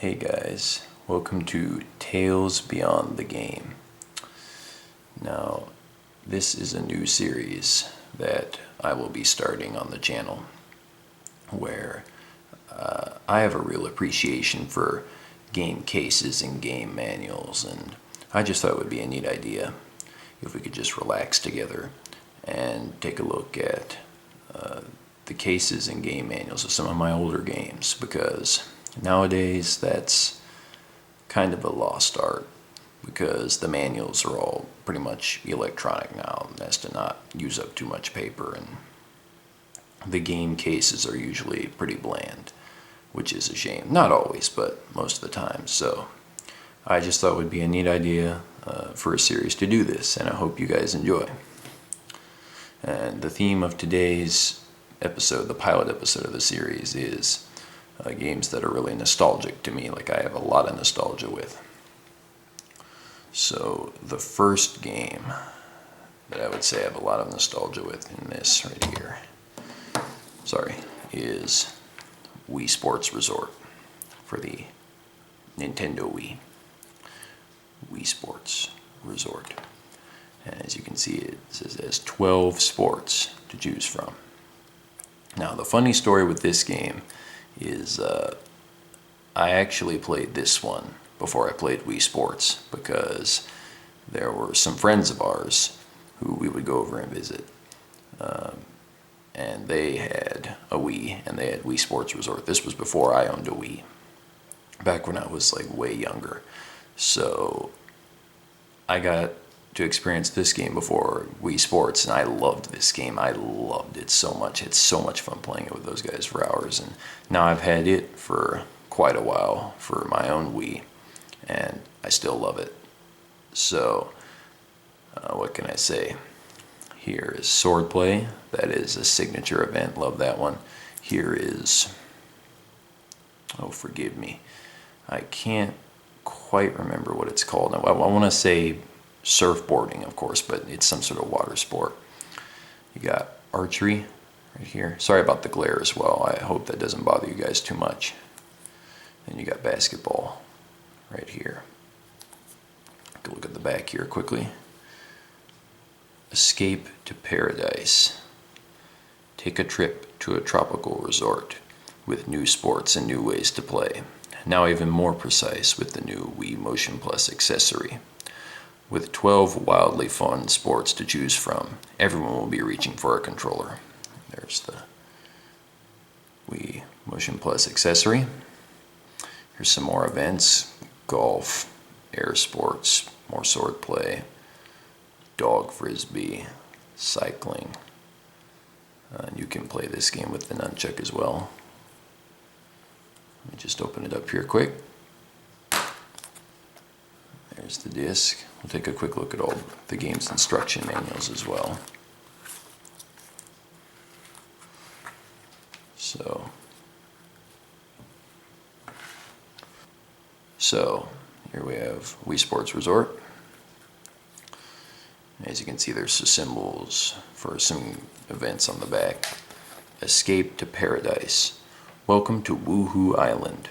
Hey guys, welcome to Tales Beyond the Game. Now, this is a new series that I will be starting on the channel where I have a real appreciation for game cases and game manuals, and I just thought it would be a neat idea if we could just relax together and take a look at the cases and game manuals of some of my older games, because nowadays that's kind of a lost art because the manuals are all pretty much electronic now as to not use up too much paper, and the game cases are usually pretty bland, which is a shame. Not always, but most of the time. So I just thought it would be a neat idea for a series to do this, and I hope you guys enjoy. And the theme of today's episode, the pilot episode of the series, is games that are really nostalgic to me, like I have a lot of nostalgia with. So the first game that I would say I have a lot of nostalgia with in this right here, is Wii Sports Resort for the Nintendo Wii. Wii Sports Resort. And as you can see, it says it has 12 sports to choose from. Now, the funny story with this game is I actually played this one before I played Wii Sports, because there were some friends of ours who we would go over and visit, and they had a Wii, and they had Wii Sports Resort. This was before I owned a Wii, back when I was like way younger. So I got to experience this game before Wii Sports, and I loved this game. I loved it so much. It's so much fun playing it with those guys for hours, and now I've had it for quite a while for my own Wii, and I still love it. So what can I say? Here is Swordplay. That is a signature event. Love that one. Here is, oh forgive me, I can't quite remember what it's called. I want to say surfboarding, of course, but it's some sort of water sport. You got archery right here. Sorry about the glare as well. I hope that doesn't bother you guys too much. And you got basketball right here. Take a look at the back here quickly. Escape to Paradise. Take a trip to a tropical resort with new sports and new ways to play. Now even more precise with the new Wii Motion Plus accessory. With 12 wildly fun sports to choose from, everyone will be reaching for a controller. There's the Wii Motion Plus accessory. Here's some more events: golf, air sports, more sword play, dog frisbee, cycling. And you can play this game with the nunchuck as well. Let me just open it up here quick. There's the disc. We'll take a quick look at all the game's instruction manuals as well. So here we have Wii Sports Resort. As you can see, there's some symbols for some events on the back. Escape to Paradise. Welcome to Woohoo Island.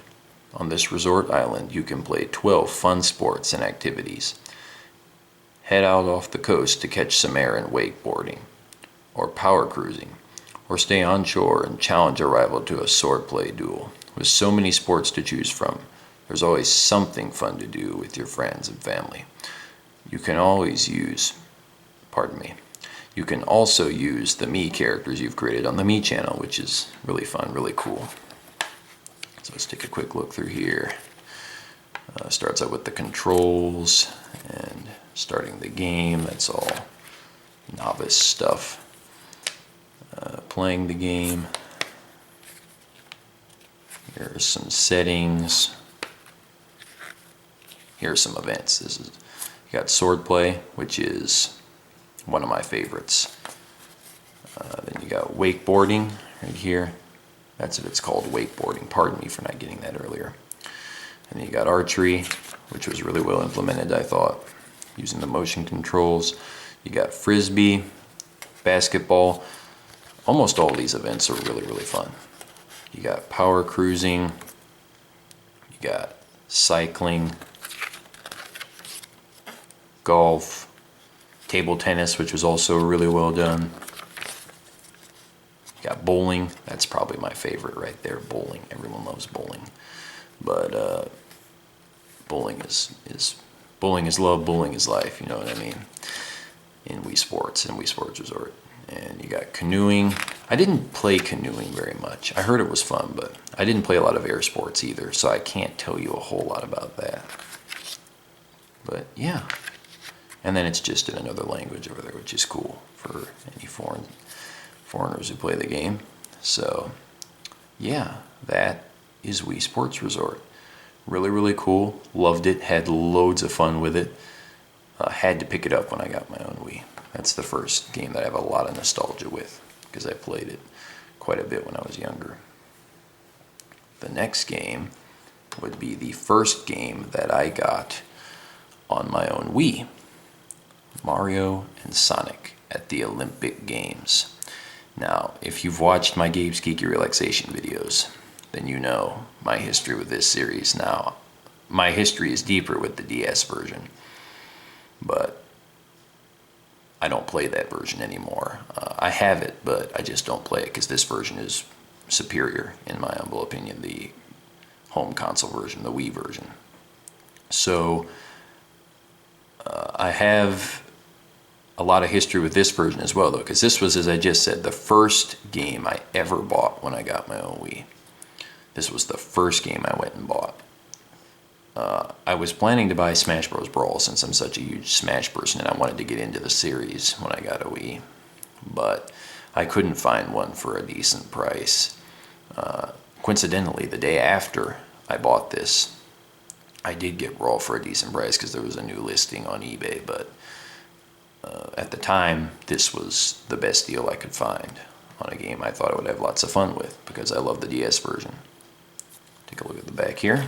On this resort island, you can play 12 fun sports and activities. Head out off the coast to catch some air in wakeboarding, or power cruising, or stay on shore and challenge a rival to a swordplay duel. With so many sports to choose from, there's always something fun to do with your friends and family. You can also use the Mii characters you've created on the Mii channel, which is really fun, really cool. So let's take a quick look through here. Starts out with the controls and starting the game. That's all novice stuff. Playing the game. Here are some settings. Here are some events. You got swordplay, which is one of my favorites. Then you got wakeboarding right here. That's what it's called, wakeboarding. Pardon me for not getting that earlier. And then you got archery, which was really well implemented, I thought, using the motion controls. You got frisbee, basketball. Almost all these events are really, really fun. You got power cruising. You got cycling, golf, table tennis, which was also really well done. You got bowling. That's probably my favorite right there, bowling. Everyone loves bowling. But bowling is love, bowling is life, you know what I mean? In Wii Sports and Wii Sports Resort. And you got canoeing. I didn't play canoeing very much. I heard it was fun, but I didn't play a lot of air sports either, so I can't tell you a whole lot about that. But yeah. And then it's just in another language over there, which is cool for any foreigners who play the game. So yeah, that is Wii Sports Resort. Really, really cool. Loved it. Had loads of fun with it. Had to pick it up when I got my own Wii. That's the first game that I have a lot of nostalgia with because I played it quite a bit when I was younger. The next game would be the first game that I got on my own Wii. Mario and Sonic at the Olympic Games. Now, if you've watched my Gabe's Geeky Relaxation videos, then you know my history with this series. Now, my history is deeper with the DS version, but I don't play that version anymore. I have it, but I just don't play it because this version is superior, in my humble opinion, the home console version, the Wii version. So, I have a lot of history with this version as well, though, because this was, as I just said, the first game I ever bought when I got my own Wii. This was the first game I went and bought. I was planning to buy Smash Bros. Brawl since I'm such a huge Smash person and I wanted to get into the series when I got a Wii. But I couldn't find one for a decent price. Coincidentally, the day after I bought this, I did get Brawl for a decent price because there was a new listing on eBay, but at the time, this was the best deal I could find on a game I thought I would have lots of fun with because I love the DS version. Take a look at the back here.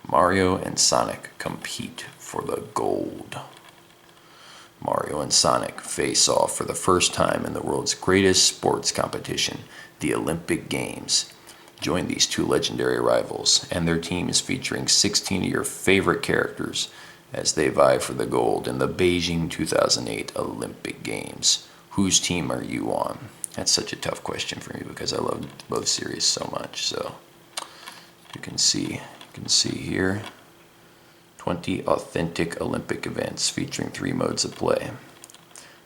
Mario and Sonic compete for the gold. Mario and Sonic face off for the first time in the world's greatest sports competition, the Olympic Games. Join these two legendary rivals and their teams featuring 16 of your favorite characters as they vie for the gold in the Beijing 2008 Olympic Games. Whose team are you on? That's such a tough question for me because I love both series so much. So you can see here 20 authentic Olympic events featuring 3 modes of play.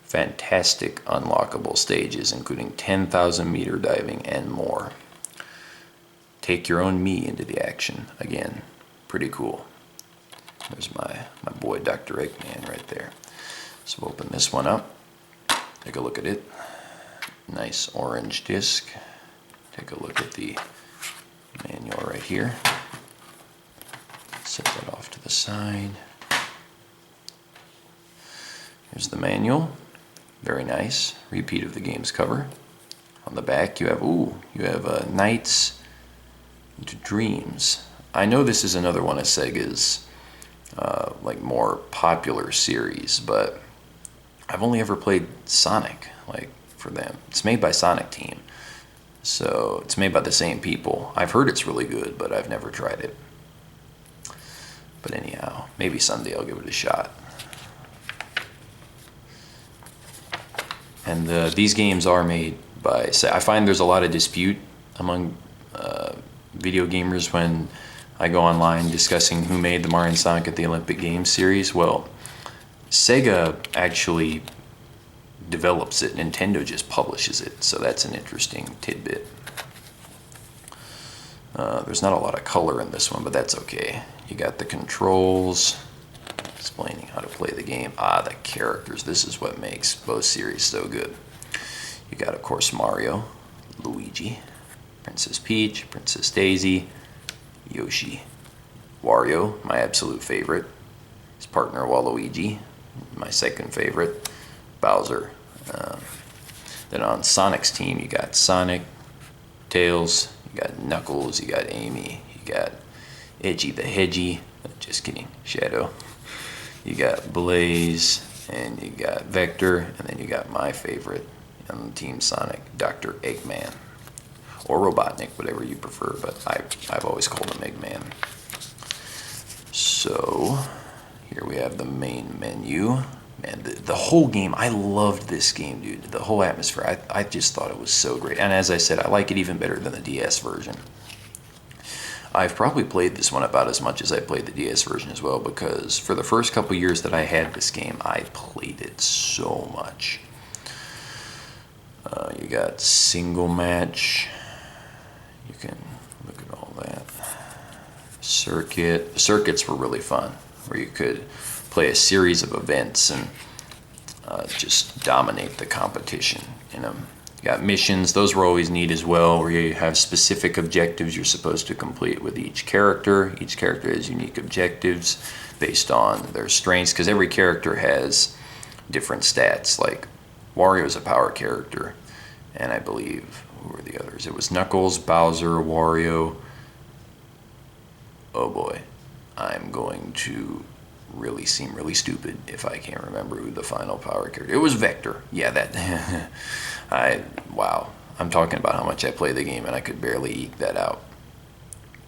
Fantastic unlockable stages including 10,000 meter diving and more. Take your own me into the action. Again, pretty cool. There's my boy Dr. Eggman right there. So we'll open this one up. Take a look at it. Nice orange disc. Take a look at the manual right here. Set that off to the side. Here's the manual. Very nice. Repeat of the game's cover. On the back you have Nights into Dreams. I know this is another one of Sega's like more popular series, but I've only ever played Sonic for them. It's made by Sonic Team, so it's made by the same people. I've heard it's really good, but I've never tried it. But anyhow, maybe someday I'll give it a shot. And these games are made by, I find there's a lot of dispute among video gamers when I go online discussing who made the Mario and Sonic at the Olympic Games series. Well, Sega actually develops it, Nintendo just publishes it, so that's an interesting tidbit. There's not a lot of color in this one, but that's okay. You got the controls, explaining how to play the game. The characters, this is what makes both series so good. You got, of course, Mario, Luigi, Princess Peach, Princess Daisy, Yoshi, Wario, my absolute favorite, his partner Waluigi, my second favorite, Bowser. Then on Sonic's team, you got Sonic, Tails, you got Knuckles, you got Amy, you got Edgy the Hedgy, just kidding, Shadow. You got Blaze, and you got Vector, and then you got my favorite on Team Sonic, Dr. Eggman. Or Robotnik, whatever you prefer, but I've always called him Eggman. So here we have the main menu. Man, the whole game, I loved this game, dude. The whole atmosphere, I just thought it was so great. And as I said, I like it even better than the DS version. I've probably played this one about as much as I played the DS version as well, because for the first couple years that I had this game, I played it so much. You got single match. You can look at all that. Circuits were really fun, where you could play a series of events and just dominate the competition in them. You got missions, those were always neat as well, where you have specific objectives you're supposed to complete with each character. Each character has unique objectives based on their strengths, because every character has different stats. Like Wario is a power character, and I believe, who were the others? It was Knuckles, Bowser, Wario. Oh boy, I'm going to really seem really stupid if I can't remember who the final power character. It was Vector. Yeah, that. Wow. I'm talking about how much I play the game and I could barely eke that out.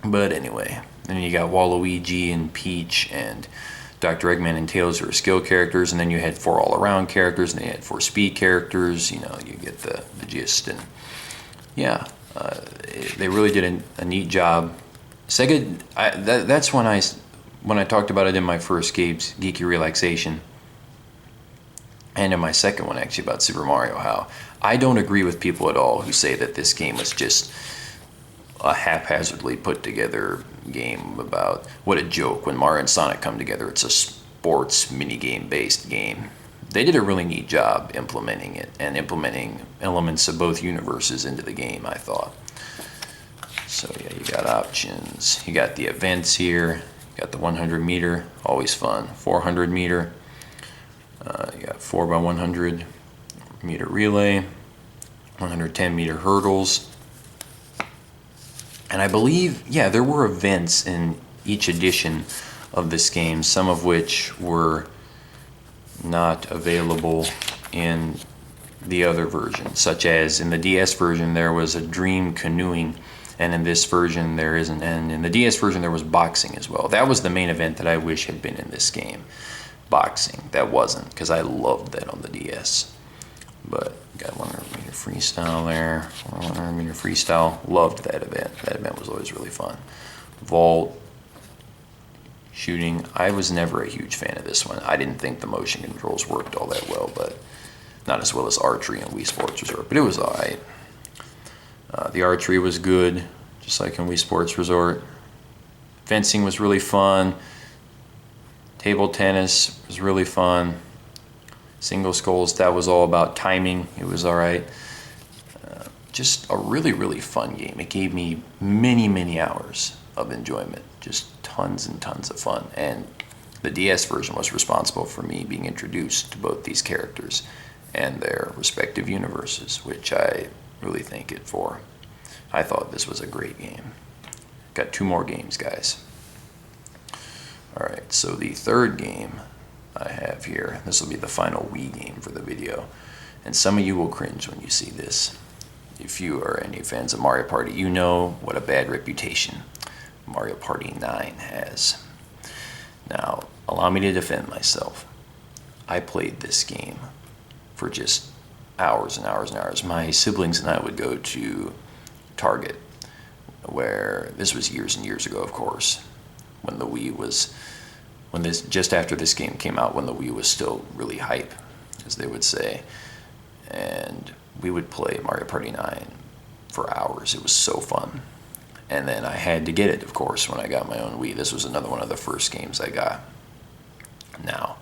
But anyway, then you got Waluigi and Peach and Dr. Eggman and Tails, who are skill characters, and then you had 4 all-around characters, and they had 4 speed characters. You know, you get the gist. And yeah, they really did a neat job. Sega, that's when I talked about it in my first Geeky Relaxation, and in my second one actually about Super Mario, how I don't agree with people at all who say that this game was just a haphazardly put together game about, what a joke, when Mario and Sonic come together, it's a sports minigame based game. They did a really neat job implementing it, and implementing elements of both universes into the game, I thought. So yeah, you got options, you got the events here, you got the 100 meter, always fun, 400 meter, you got 4x100 meter relay, 110 meter hurdles, and I believe, yeah, there were events in each edition of this game, some of which were not available in the other version, such as in the DS version there was a dream canoeing, and in this version there isn't, and in the DS version there was boxing as well. That was the main event that I wish had been in this game, boxing. That wasn't, because I loved that on the DS. But got 100 meter freestyle there, 100 meter freestyle, loved that event. That event was always really fun. Vault, shooting, I was never a huge fan of this one. I didn't think the motion controls worked all that well, but not as well as archery and Wii Sports Resort, but it was alright. The archery was good, just like in Wii Sports Resort. Fencing was really fun. Table tennis was really fun. Single sculls, that was all about timing. It was alright. Just a really, really fun game. It gave me many, many hours of enjoyment. Just tons and tons of fun. And the DS version was responsible for me being introduced to both these characters and their respective universes, which I really thank it for. I thought this was a great game. Got 2 more games, guys. Alright, so the third game I have here, this will be the final Wii game for the video, and some of you will cringe when you see this. If you are any fans of Mario Party, you know what a bad reputation Mario Party 9 has. Now, allow me to defend myself. I played this game for just hours and hours and hours. My siblings and I would go to Target, where this was years and years ago, of course, when the Wii was, just after this game came out, when the Wii was still really hype, as they would say, and we would play Mario Party 9 for hours. It was so fun. And then I had to get it, of course, when I got my own Wii. This was another one of the first games I got. Now,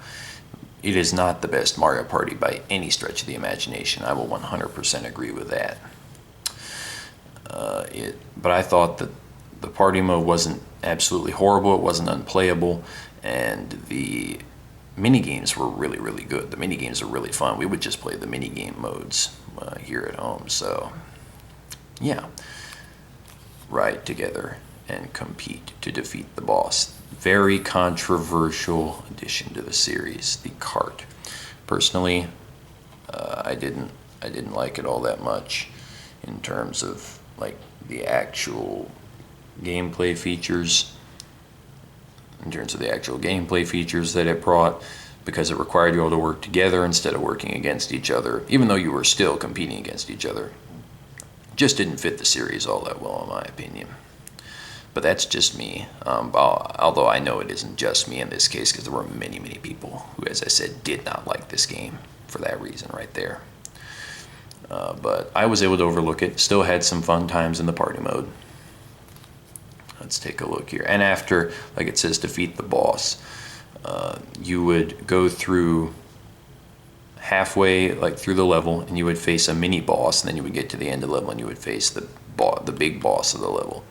it is not the best Mario Party by any stretch of the imagination. I will 100% agree with that. But I thought that the party mode wasn't absolutely horrible. It wasn't unplayable. And the minigames were really, really good. The minigames are really fun. We would just play the minigame modes here at home. So, yeah. Ride together and compete to defeat the boss. Very controversial addition to the series, the cart. Personally, I didn't like it all that much in terms of like the actual gameplay features. in terms of the actual gameplay features that it brought, because it required you all to work together instead of working against each other, even though you were still competing against each other. Just didn't fit the series all that well, in my opinion. But that's just me, although I know it isn't just me in this case, because there were many, many people who, as I said, did not like this game for that reason right there. But I was able to overlook it, still had some fun times in the party mode. Let's take a look here. And after, like it says, defeat the boss, you would go through halfway, like through the level, and you would face a mini boss, and then you would get to the end of the level and you would face the big boss of the level.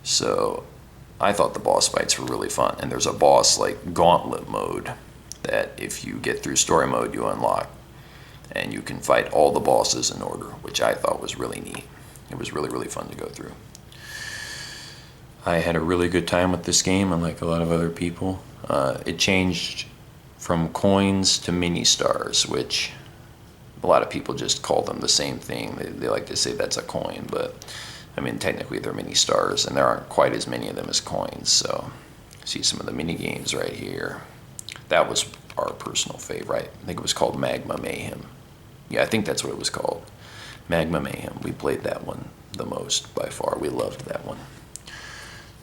So I thought the boss fights were really fun, and there's a boss like gauntlet mode that if you get through story mode you unlock, and you can fight all the bosses in order, which I thought was really neat. It was really, really fun to go through. I had a really good time with this game, unlike a lot of other people. It changed from coins to mini stars, which a lot of people just call them the same thing. They like to say that's a coin, but I mean, technically they're mini stars, and there aren't quite as many of them as coins. So see some of the mini games right here. That was our personal favorite. I think it was called Magma Mayhem. Yeah, I think that's what it was called. Magma Mayhem. We played that one the most by far. We loved that one.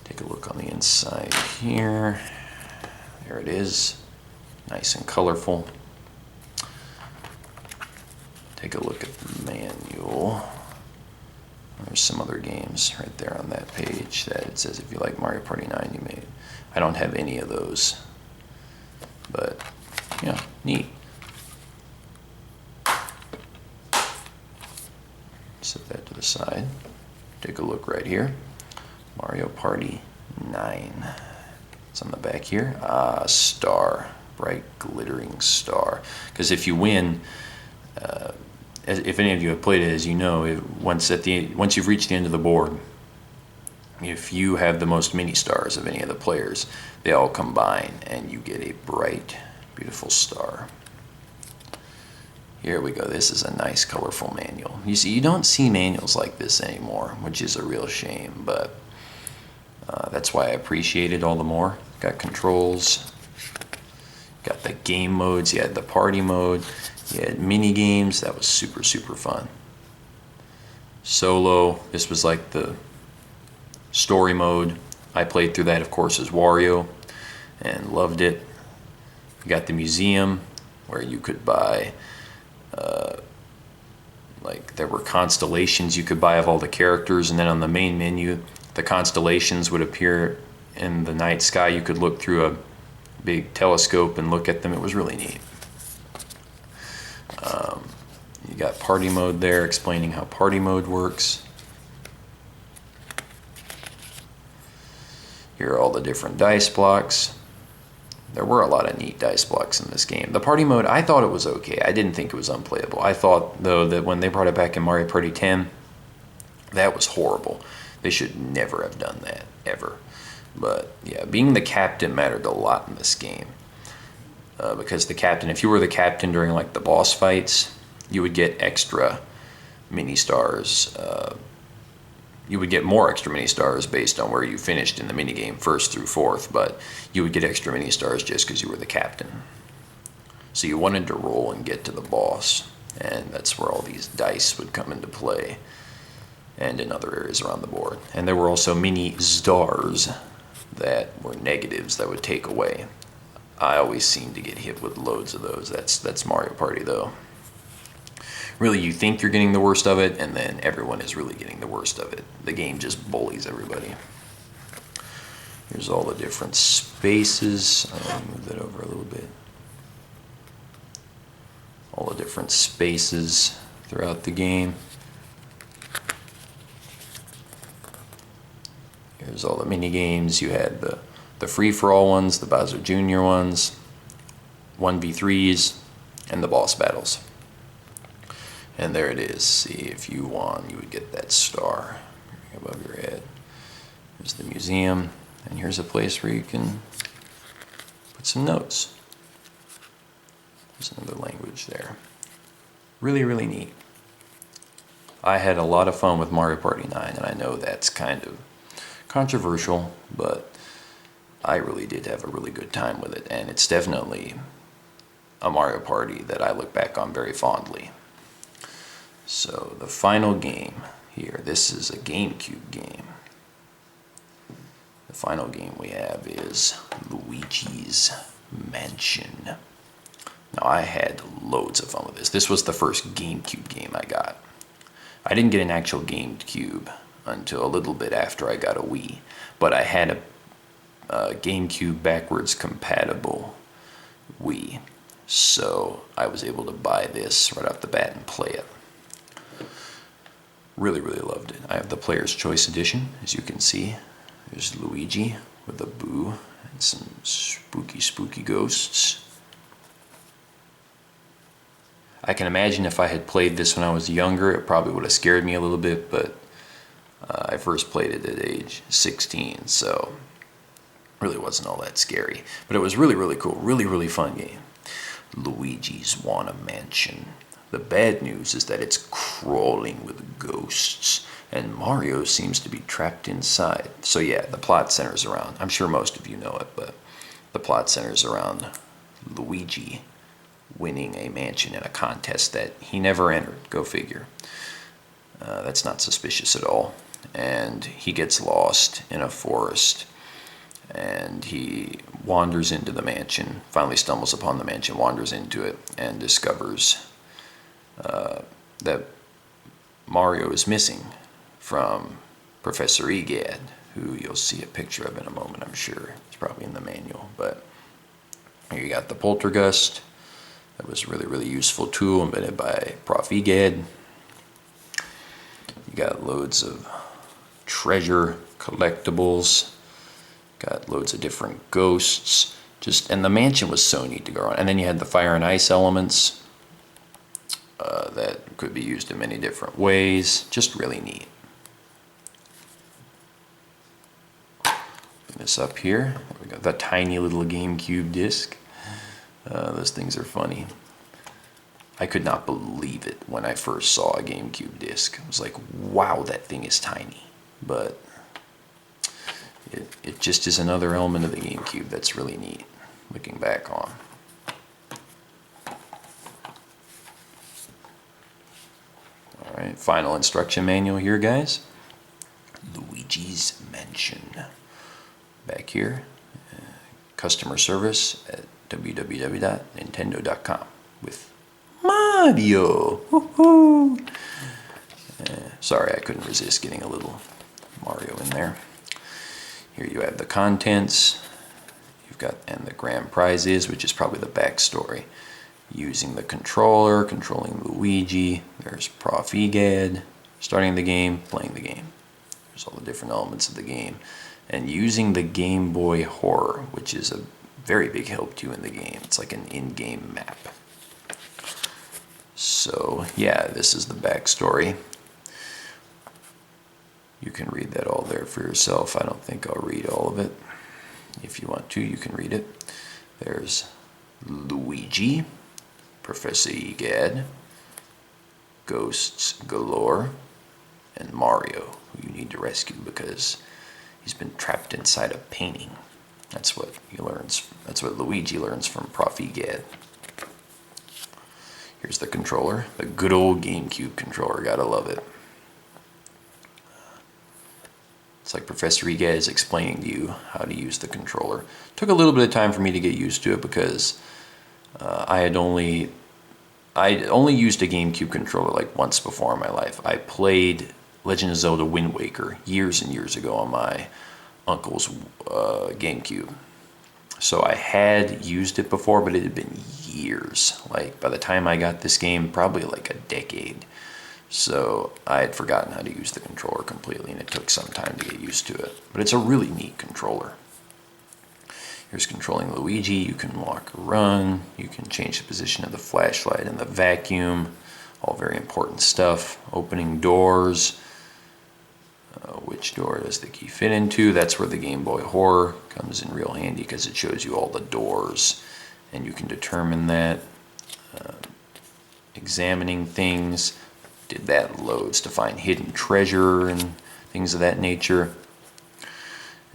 Take a look on the inside here. There it is. Nice and colorful. Take a look at the manual. There's some other games right there on that page that it says if you like Mario Party 9, you may. I don't have any of those, but yeah, neat. Set that to the side. Take a look right here. Mario Party 9. It's on the back here. Star. Bright glittering star. Because if you win, if any of you have played it, as you know, once you've reached the end of the board, if you have the most mini stars of any of the players, they all combine and you get a bright, beautiful star. Here we go. This is a nice, colorful manual. You see, you don't see manuals like this anymore, which is a real shame, but that's why I appreciate it all the more. Got controls, got the game modes, you had the party mode, you had mini games. That was super, super fun. Solo, this was like the story mode. I played through that, of course, as Wario and loved it. You got the museum where you could buy, like there were constellations you could buy of all the characters, and then on the main menu, the constellations would appear in the night sky. You could look through a big telescope and look at them. It was really neat. You got party mode there, explaining how party mode works. Here are all the different dice blocks. There were a lot of neat dice blocks in this game. The party mode, I thought it was okay. I didn't think it was unplayable. I thought, though, that when they brought it back in Mario Party 10, that was horrible. They should never have done that, ever. But yeah, being the captain mattered a lot in this game. Because the captain, if you were the captain during like the boss fights, you would get extra mini stars. You would get more extra mini stars based on where you finished in the mini game, 1st through 4th, but you would get extra mini stars just because you were the captain. So you wanted to roll and get to the boss, and that's where all these dice would come into play, and in other areas around the board. And there were also mini stars that were negatives that would take away. I always seem to get hit with loads of those. That's Mario Party, though. Really, you think you're getting the worst of it, and then everyone is really getting the worst of it. The game just bullies everybody. Here's all the different spaces. I'll move that over a little bit. All the different spaces throughout the game. Here's all the mini games. You had the free-for-all ones, the Bowser Jr. ones, 1v3s, and the boss battles. And there it is. See, if you won, you would get that star above your head. There's the museum, and here's a place where you can put some notes. There's another language there. Really, really neat. I had a lot of fun with Mario Party 9, and I know that's kind of controversial, but I really did have a really good time with it, and it's definitely a Mario Party that I look back on very fondly. So the final game here, this is a GameCube game. The final game we have is Luigi's Mansion. Now I had loads of fun with this. This was the first GameCube game I got. I didn't get an actual GameCube until a little bit after I got a Wii, but I had a GameCube backwards compatible Wii, so I was able to buy this right off the bat and play it. Really, really loved it. I have the Player's Choice Edition, as you can see. There's Luigi with a boo and some spooky, spooky ghosts. I can imagine if I had played this when I was younger, it probably would have scared me a little bit, but I first played it at age 16, so really wasn't all that scary. But it was really, really cool. Really, really fun game. Luigi's Mansion. The bad news is that it's crawling with ghosts, and Mario seems to be trapped inside. So yeah, the plot centers around, I'm sure most of you know it, but the plot centers around Luigi winning a mansion in a contest that he never entered. Go figure. That's not suspicious at all. And he gets lost in a forest, and he wanders into the mansion, finally stumbles upon the mansion, wanders into it, and discovers that Mario is missing from Professor Egad, who you'll see a picture of in a moment, I'm sure. It's probably in the manual. But here you got the Poltergust. That was a really, really useful tool invented by Prof. Egad. You got loads of treasure collectibles. Got loads of different ghosts. And the mansion was so neat to go around. And then you had the fire and ice elements that could be used in many different ways. Just really neat. This up here, we got the tiny little GameCube disc. Those things are funny. I could not believe it when I first saw a GameCube disc. I was like, wow, that thing is tiny. But it just is another element of the GameCube that's really neat, looking back on. Alright, final instruction manual here, guys. Luigi's Mansion. Back here, customer service at www.nintendo.com with Mario. Woohoo! Sorry, I couldn't resist getting a little Mario in there. Here you have the contents. You've got, and the grand prize is, which is probably the backstory. Using the controller, controlling Luigi. There's Prof. Egad, starting the game, playing the game. There's all the different elements of the game. And using the Game Boy Horror, which is a very big help to you in the game. It's like an in-game map. So yeah, this is the backstory. You can read that all there for yourself. I don't think I'll read all of it. If you want to, you can read it. There's Luigi, Professor Egad, ghosts galore, and Mario, who you need to rescue because he's been trapped inside a painting. That's what he learns. That's what Luigi learns from Prof. Egad. Here's the controller, the good old GameCube controller. Gotta love it. It's like Professor Egad is explaining to you how to use the controller. Took a little bit of time for me to get used to it because I'd only used a GameCube controller like once before in my life. I played Legend of Zelda Wind Waker years and years ago on my uncle's GameCube. So I had used it before, but it had been years. Like by the time I got this game, probably like a decade. So I had forgotten how to use the controller completely, and it took some time to get used to it. But it's a really neat controller. Here's controlling Luigi. You can walk or run. You can change the position of the flashlight and the vacuum. All very important stuff. Opening doors. Which door does the key fit into? That's where the Game Boy Horror comes in real handy because it shows you all the doors and you can determine that. Examining things. Did that loads to find hidden treasure and things of that nature.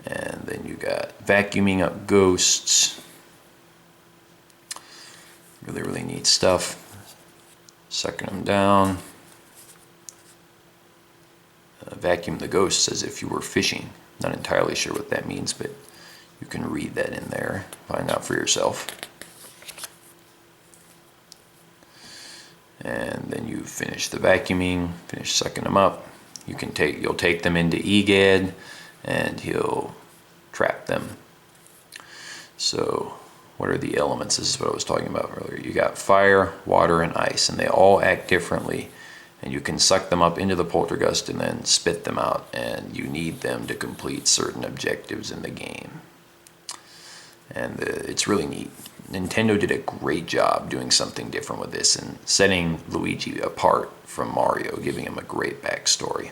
And then you got vacuuming up ghosts. Really, really neat stuff. Sucking them down. Vacuum the ghosts as if you were fishing. Not entirely sure what that means, but you can read that in there. Find out for yourself. And then you finish the vacuuming, finish sucking them up. You'll take them into EGAD, and he'll trap them. So what are the elements? This is what I was talking about earlier. You got fire, water, and ice, and they all act differently. And you can suck them up into the poltergust and then spit them out, and you need them to complete certain objectives in the game. And it's really neat. Nintendo did a great job doing something different with this and setting Luigi apart from Mario, giving him a great backstory,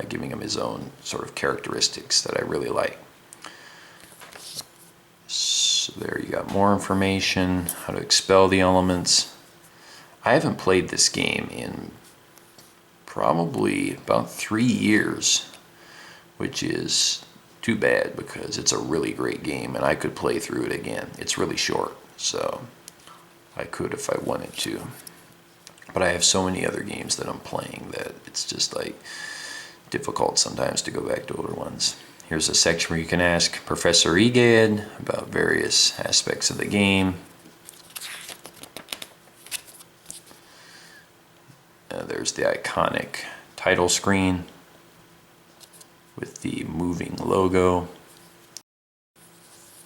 giving him his own sort of characteristics that I really like. So there you got more information, how to expel the elements. I haven't played this game in probably about 3 years, which is too bad because it's a really great game and I could play through it again. It's really short, so I could if I wanted to. But I have so many other games that I'm playing that it's just like difficult sometimes to go back to older ones. Here's a section where you can ask Professor Egad about various aspects of the game. There's the iconic title screen with the moving logo.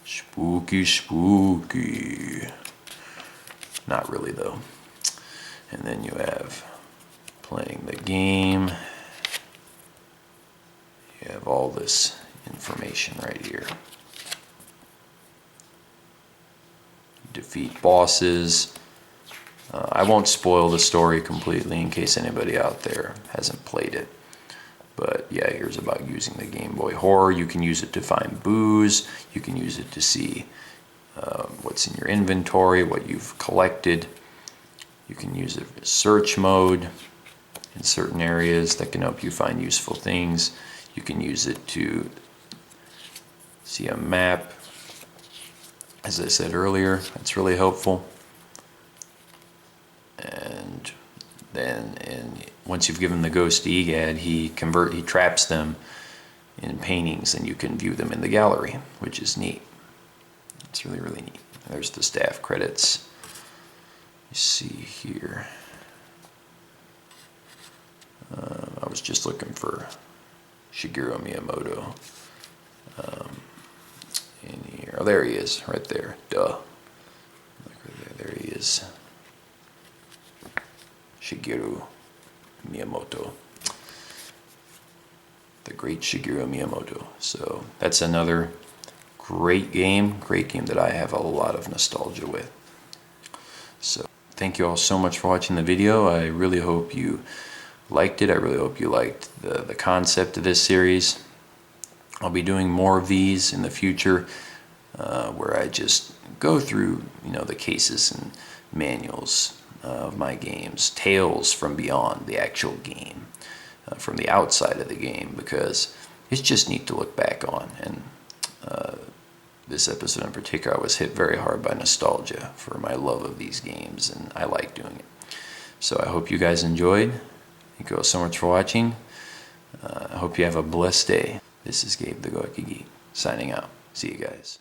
Spooky, spooky. Not really though. And then you have playing the game. You have all this information right here. Defeat bosses. I won't spoil the story completely in case anybody out there hasn't played it. But yeah, here's about using the Game Boy Horror. You can use it to find booze. You can use it to see what's in your inventory, what you've collected. You can use it as search mode in certain areas that can help you find useful things. You can use it to see a map. As I said earlier, that's really helpful. And then once you've given the ghost to EGAD, he traps them in paintings and you can view them in the gallery, which is neat. It's really, really neat. There's the staff credits. You see here. I was just looking for Shigeru Miyamoto in here. Oh, there he is, right there. Duh. Look right there. There he is. Shigeru Miyamoto. The great Shigeru Miyamoto. So that's another great game that I have a lot of nostalgia with. So thank you all so much for watching the video. I really hope you liked it. I really hope you liked the concept of this series. I'll be doing more of these in the future where I just go through, the cases and manuals of my games, tales from beyond the actual game, from the outside of the game, because it's just neat to look back on. And this episode in particular, I was hit very hard by nostalgia for my love of these games, and I like doing it. So I hope you guys enjoyed. Thank you all so much for watching. I hope you have a blessed day. This is Gabe the Goeki Geek, signing out. See you guys.